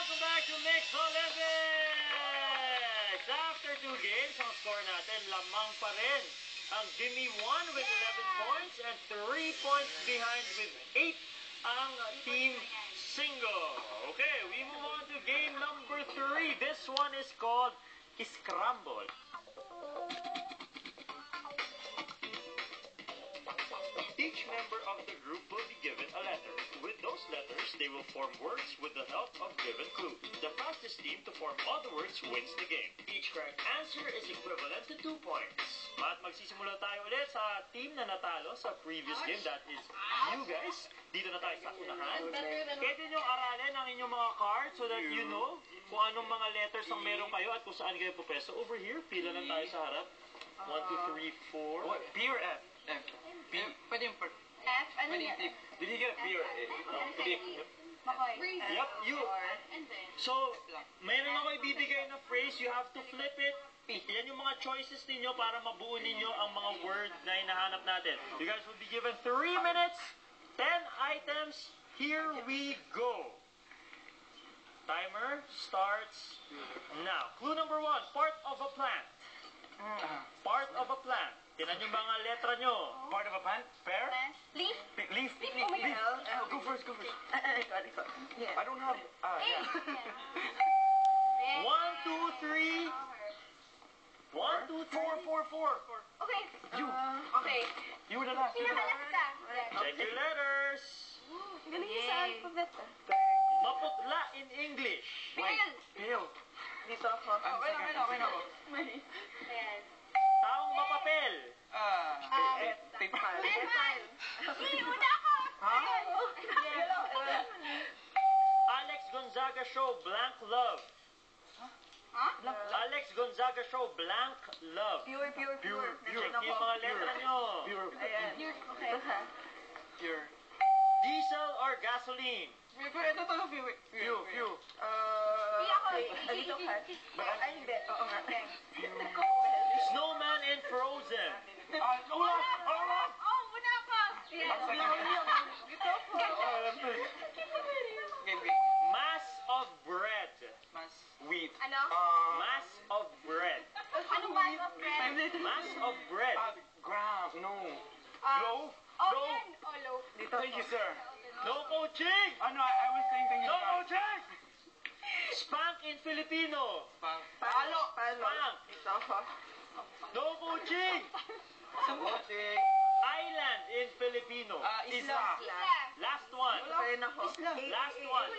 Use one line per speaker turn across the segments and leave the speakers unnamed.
Welcome back to Mix Olympics! After 2 games, ang score natin, lamang pa rin ang Jimmy 1 with 11 points and 3 points behind with 8 ang Team Single. Okay, we move on to game number 3. This one is called Scramble. Each member of the group will be given a letter. With those letters, they will form words with the help of given clues. The fastest team to form all the words wins the game. Each correct answer is equivalent to 2 points. At magsisimula tayo ulit sa team na natalo sa previous game. That is you guys. Dito na tayo sa unahan. Pwede nyo aralin ang inyong mga cards so that you know kung anong mga letters ang meron kayo at kung saan kayo pupesto. Over here, pila lang tayo sa harap. 1, 2, 3, 4. What? P or F? F. P. Pwede yung F. Ano yan? Did he get a P or A? Yep, you. So, mayroon ako ibibigay na phrase. You have to flip it. Yan yung mga choices ninyo para mabuo ninyo ang mga word na hinahanap natin. You guys will be given 3 minutes, 10 items. Here we go. Timer starts now. Clue number 1, part of a plant. Part of a plant. Tinan yung mga letra nyo. Part of a plant? Pear?
Leaf?
Leaf. Go first.
Ikaw. Yeah.
I don't have... yeah. 1, 2, 3. 1, 2, 3. 4.
Okay.
You.
Okay.
You were the last.
Pinakalasta.
Check your letters.
Galing yung sa alphabet.
Maputla in English.
Pale. Dito ako. Okay na ako. Ayan.
Taong mapapel.
Paper. Una ako.
Alex Gonzaga Show, Blank Love. Alex Gonzaga Show, Blank Love.
Pure.
Check yung mga letra nyo.
Ayan. Okay.
Pure. Diesel or gasoline?
Ito to, pure.
Few.
Dito ka. Ay, hindi. Oo nga.
Snowman and Frozen.
Una ako. Dito po.
Mass of bread.
Wheat.
Ano?
Mass of bread.
Anong mass of bread?
Mass of bread.
Graph. No.
Loaf.
Yan. Loaf.
Thank you, sir.
No coaching.
No, I was saying thank you.
No coaching. Spank in Filipino.
Palo.
Spank.
Dito ako.
No coaching. Island in Filipino.
Isla.
Last one. Last one.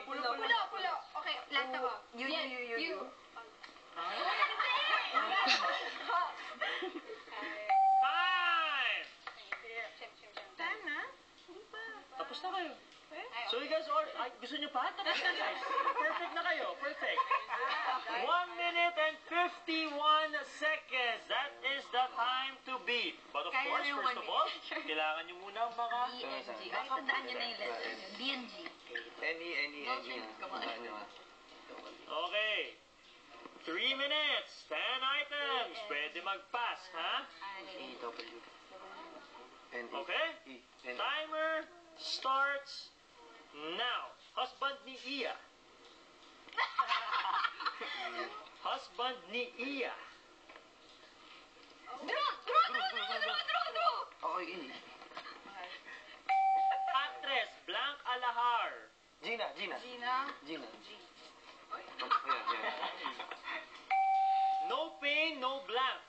Pulo. Okay, last ako. You.
Time. Tapos na kayo. So you guys all, gusto nyo pa? Tapos na guys. Perfect na kayo. Perfect. 1 minute and 51 seconds. That is the time to beat. But of course, first of all, kailangan nyo muna
BNG. Ay, tandaan nyo na yung letter. BNG.
Any.
Okay. 3 minutes, 10 items. Pwede mag-pass, ha? Okay? Timer starts now. Husband ni Iya. Husband ni Iya. Actress Blanc Alahar.
Gina.
No pain, no blank.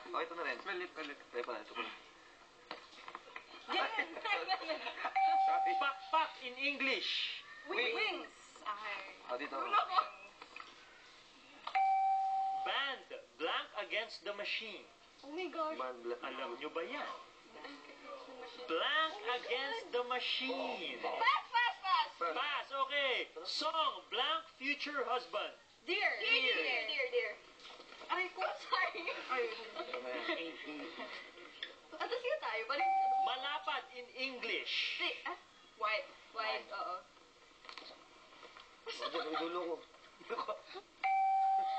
Ito na rin. Palit.
Pak in English.
Wings.
Dito.
Band Blank Against the Machine.
Oh my gosh.
Alam nyo ba yan? Blank Against the Machine.
Pass.
Pass, okay. Song Blank Future Husband.
Dear. Ay, ko, sorry. Atas yun tayo.
Malapad in English.
Wide, oo.
Dulo ko.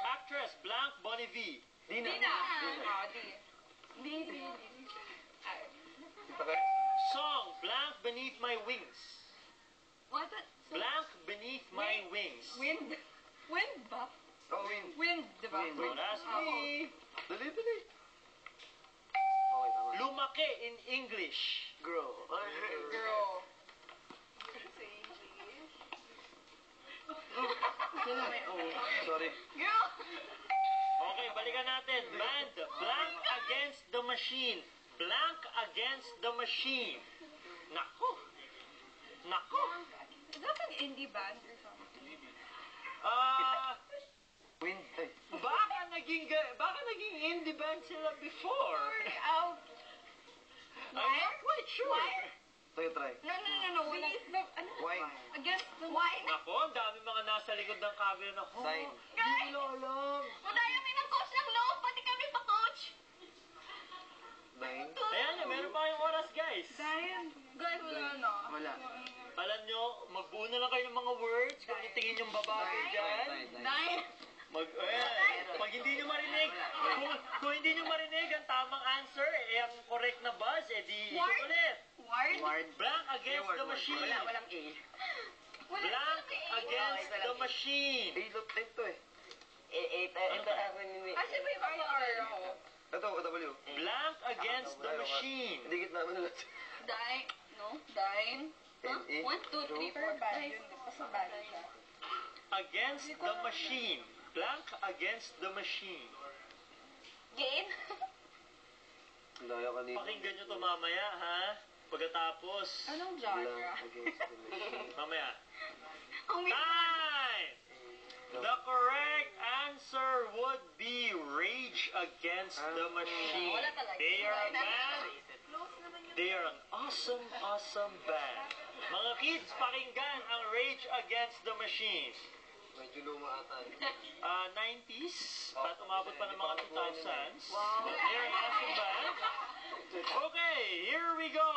Actress Blank Bonnevie.
Dina.
D.
Song Blank Beneath My Wings.
What?
Blank Beneath My Wings.
Wind. Wind ba?
Oh, win.
Wind, di ba?
Wind.
Lastly,
Dali, dali. Okay, tama.
lumaki in English.
Grow.
Girl. Sino may O?
Sorry.
Girl!
Okay, balikan natin. Band, Blank Against the Machine. Blank Against the Machine. Nako. Nako.
Is that an indie band or something?
Wind. Ay.
Baka naging indie band sila before.
Out.
I'm not quite sure.
Wire?
Tayo try.
No. Wala. Ano?
Wine.
Against the wine?
Nako, ang dami mga nasa likod ng camera na,
Sign.
Hindi nila alam.
Madaya may nag-coach ng loob. Pati kami pa-coach.
Nine.
Ayan, meron pa kayong oras, guys.
Diane. Guys, wala na.
Wala.
Alam nyo, magbuo na lang kayo ng mga words kung itingin yung babae dyan.
Diane.
Pag hindi nyo marinig, kung hindi nyo marinig ang tamang answer, ang correct na buzz, di
Ward?
ikot ulit.
Ward?
Blank Against the Machine.
Walang A.
Blank Against the Machine.
Ilot type to eh.
Kasi ba yung R ako?
Ito, W.
Blank Against the Machine.
Hindi kita naman ulit.
Dine. No? Dine. Huh?
N-A.
1, 2, 3, 4, 5. Basta bad siya.
Against the Machine. Blank Against the Machine.
Game?
Laya kanina.
Pakinggan nyo to mamaya, ha? Pagkatapos,
Anong
Blank
genre?
against the machine.
mamaya.
Ang
Time! The correct answer would be Rage Against the Machine.
Wala talaga.
They are a
Wala.
band. They are an awesome, awesome band. Mga kids, pakinggan ang Rage Against the Machine.
Medyo luma ata.
90s at umabot pa ng mga 2000s.
Wow.
They're an awesome band. Okay, here we go.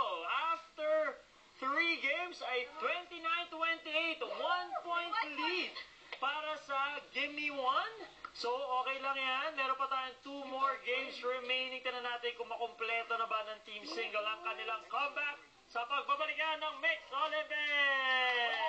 After 3 games ay 29-28, 1 point lead para sa Gimme One. So, okay lang yan. Meron pa tayong 2 more games remaining. Tignan natin kung makumpleto na ba ng Team Single ang kanilang comeback sa pagbabalikan ng Mix Olympics!